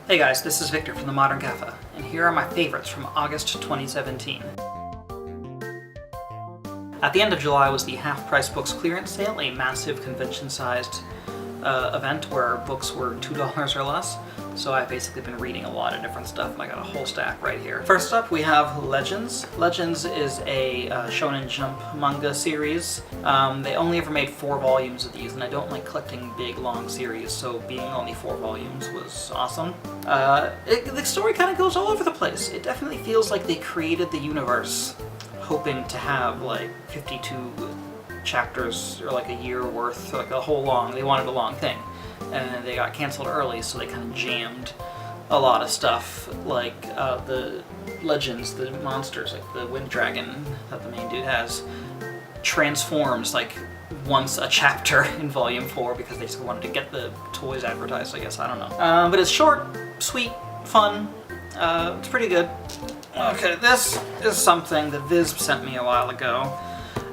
Hey guys, this is Victor from the Modern Cafe, and here are my favorites from August 2017. At the end of July was the Half Price Books clearance sale, a massive convention-sized event where books were $2 or less. So I've basically been reading a lot of different stuff, and I got a whole stack right here. First up, we have Legends. Legends is a Shonen Jump manga series. They only ever made 4 volumes of these, and I don't like collecting big, long series, so being only 4 volumes was awesome. The story kind of goes all over the place. It definitely feels like they created the universe hoping to have like 52 chapters or like a year worth, like a whole long, they wanted a long thing. And then they got canceled early, so they kind of jammed a lot of stuff, like the legends, the monsters, like the wind dragon that the main dude has, transforms like once a chapter in volume 4 because they just wanted to get the toys advertised, I guess, I don't know. But it's short, sweet, fun, it's pretty good. Okay, this is something that Viz sent me a while ago.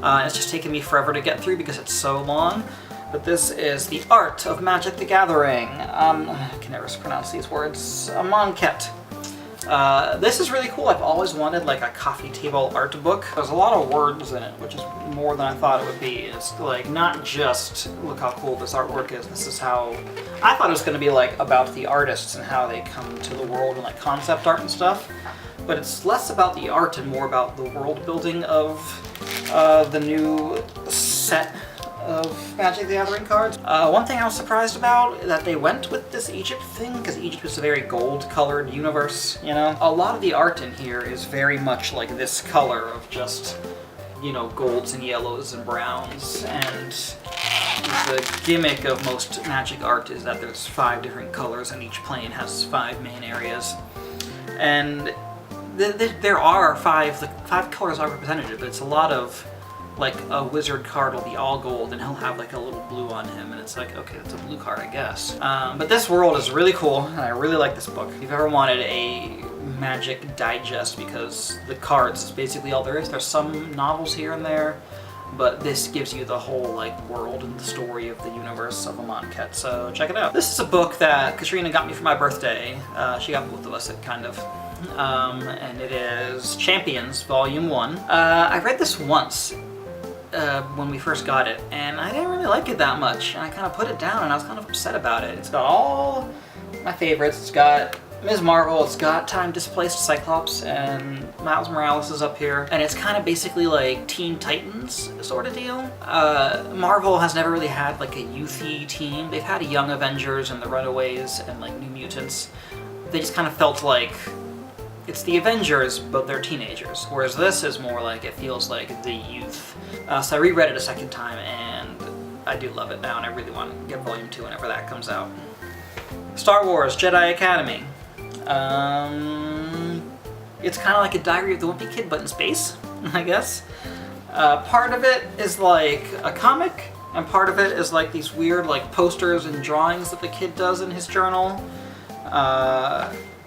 It's just taken me forever to get through because it's so long. But this is The Art of Magic the Gathering. I can never pronounce these words. Amonkhet. This is really cool. I've always wanted like a coffee table art book. There's a lot of words in it, which is more than I thought it would be. It's like not just look how cool this artwork is. This is how I thought it was going to be, like about the artists and how they come to the world and like concept art and stuff. But it's less about the art and more about the world building of the new set of Magic the Gathering cards. One thing I was surprised about that they went with this Egypt thing, because Egypt is a very gold-colored universe, you know? A lot of the art in here is very much like this color of just, you know, golds and yellows and browns, and the gimmick of most Magic art is that there's 5 different colors and each plane has 5 main areas. And there are 5, the 5 colors are representative, but it's a lot of like a wizard card will be all gold and he'll have like a little blue on him, and it's like, okay, that's a blue card, I guess. But this world is really cool, and I really like this book. If you've ever wanted a Magic digest, because the cards is basically all there is. There's some novels here and there, but this gives you the whole like world and the story of the universe of Amonkhet, so check it out. This is a book that Katrina got me for my birthday. She got both of us it kind of. And it is Champions, Volume 1. I read this once when we first got it, and I didn't really like it that much, and I kind of put it down, and I was kind of upset about it. It's got all my favorites. It's got Ms. Marvel, it's got time-displaced Cyclops, and Miles Morales is up here, and it's kind of basically like Teen Titans sort of deal. Marvel has never really had like a youthy team. They've had Young Avengers and the Runaways and like New Mutants. They just kind of felt like it's the Avengers, but they're teenagers, whereas this is more like, it feels like the youth. So I reread it a second time, and I do love it now, and I really want to get Volume 2 whenever that comes out. Star Wars Jedi Academy. It's kind of like a Diary of the Wimpy Kid, but in space, I guess. Part of it is like a comic, and part of it is like these weird like posters and drawings that the kid does in his journal.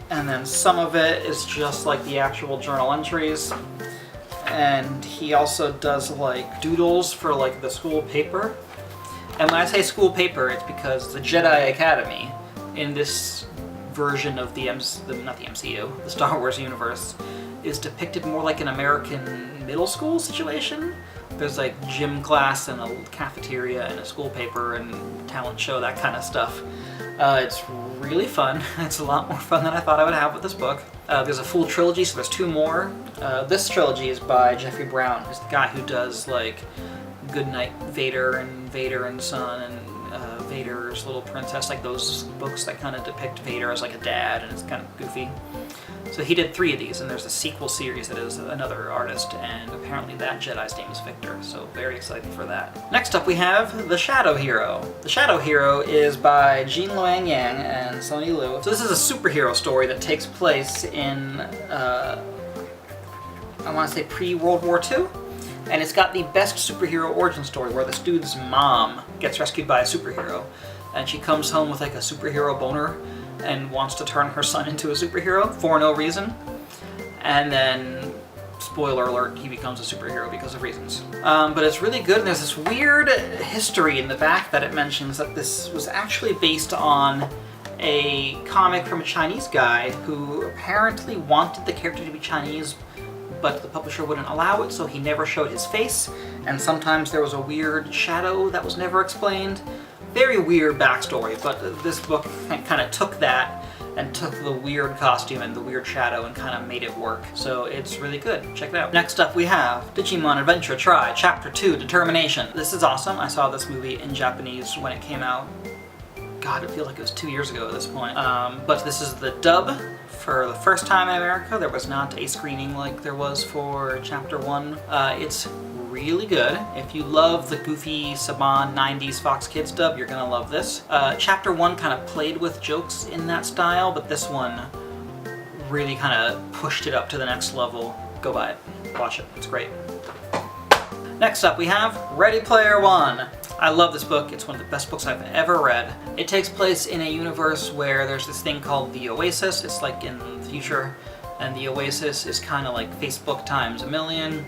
And then some of it is just like the actual journal entries. And he also does like doodles for like the school paper. And when I say school paper, it's because the Jedi Academy in this version of the the Star Wars universe is depicted more like an American middle school situation. There's like gym class and a cafeteria and a school paper and talent show, that kind of stuff. It's really fun. It's a lot more fun than I thought I would have with this book. There's a full trilogy, so there's 2 more. This trilogy is by Jeffrey Brown, who's the guy who does like Goodnight Vader and Son and Vader's Little Princess, like those books that kind of depict Vader as like a dad, and it's kind of goofy. So he did 3 of these, and there's a sequel series that is another artist, and apparently that Jedi's name is Victor, so very excited for that. Next up we have The Shadow Hero. The Shadow Hero is by Jean Luang Yang and Sonny Liu. So this is a superhero story that takes place in, I want to say pre-World War II, and it's got the best superhero origin story where this dude's mom gets rescued by a superhero, and she comes home with like a superhero boner and wants to turn her son into a superhero for no reason. And then, spoiler alert, he becomes a superhero because of reasons. But it's really good, and there's this weird history in the back that it mentions that this was actually based on a comic from a Chinese guy who apparently wanted the character to be Chinese, but the publisher wouldn't allow it, so he never showed his face, and sometimes there was a weird shadow that was never explained. Very weird backstory, but this book kind of took that and took the weird costume and the weird shadow and kind of made it work. So it's really good. Check it out. Next up we have Digimon Adventure Tri, Chapter 2, Determination. This is awesome. I saw this movie in Japanese when it came out. God, it feels like it was 2 years ago at this point. But this is the dub for the first time in America. There was not a screening like there was for Chapter 1. It's really good. If you love the goofy Saban 90s Fox Kids dub, you're gonna love this. Chapter 1 kind of played with jokes in that style, but this one really kind of pushed it up to the next level. Go buy it. Watch it. It's great. Next up we have Ready Player One. I love this book. It's one of the best books I've ever read. It takes place in a universe where there's this thing called the Oasis. It's like in the future, and the Oasis is kind of like Facebook times a million.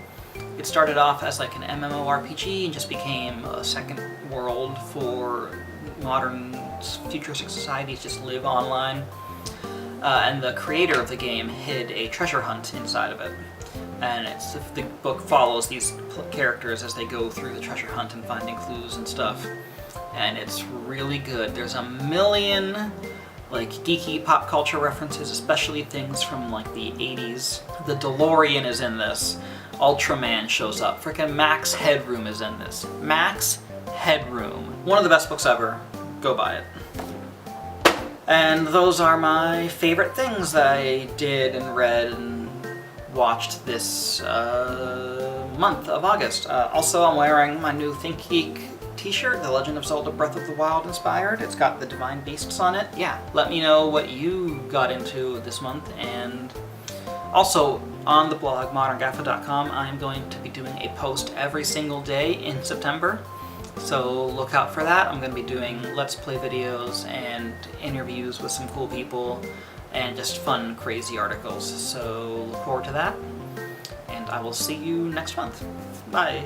It started off as like an MMORPG and just became a second world for modern futuristic societies just live online. And the creator of the game hid a treasure hunt inside of it. And the book follows these characters as they go through the treasure hunt and finding clues and stuff. And it's really good. There's a million like geeky pop culture references, especially things from like the 80s. The DeLorean is in this. Ultraman shows up. Frickin' Max Headroom is in this. Max Headroom. One of the best books ever. Go buy it. And those are my favorite things that I did and read and watched this month of August. Also, I'm wearing my new Think Geek t-shirt, The Legend of Zelda Breath of the Wild inspired. It's got the Divine Beasts on it. Yeah, let me know what you got into this month. And also, on the blog, moderngaffa.com, I'm going to be doing a post every single day in September. So look out for that. I'm going to be doing Let's Play videos and interviews with some cool people and just fun, crazy articles. So look forward to that. And I will see you next month. Bye.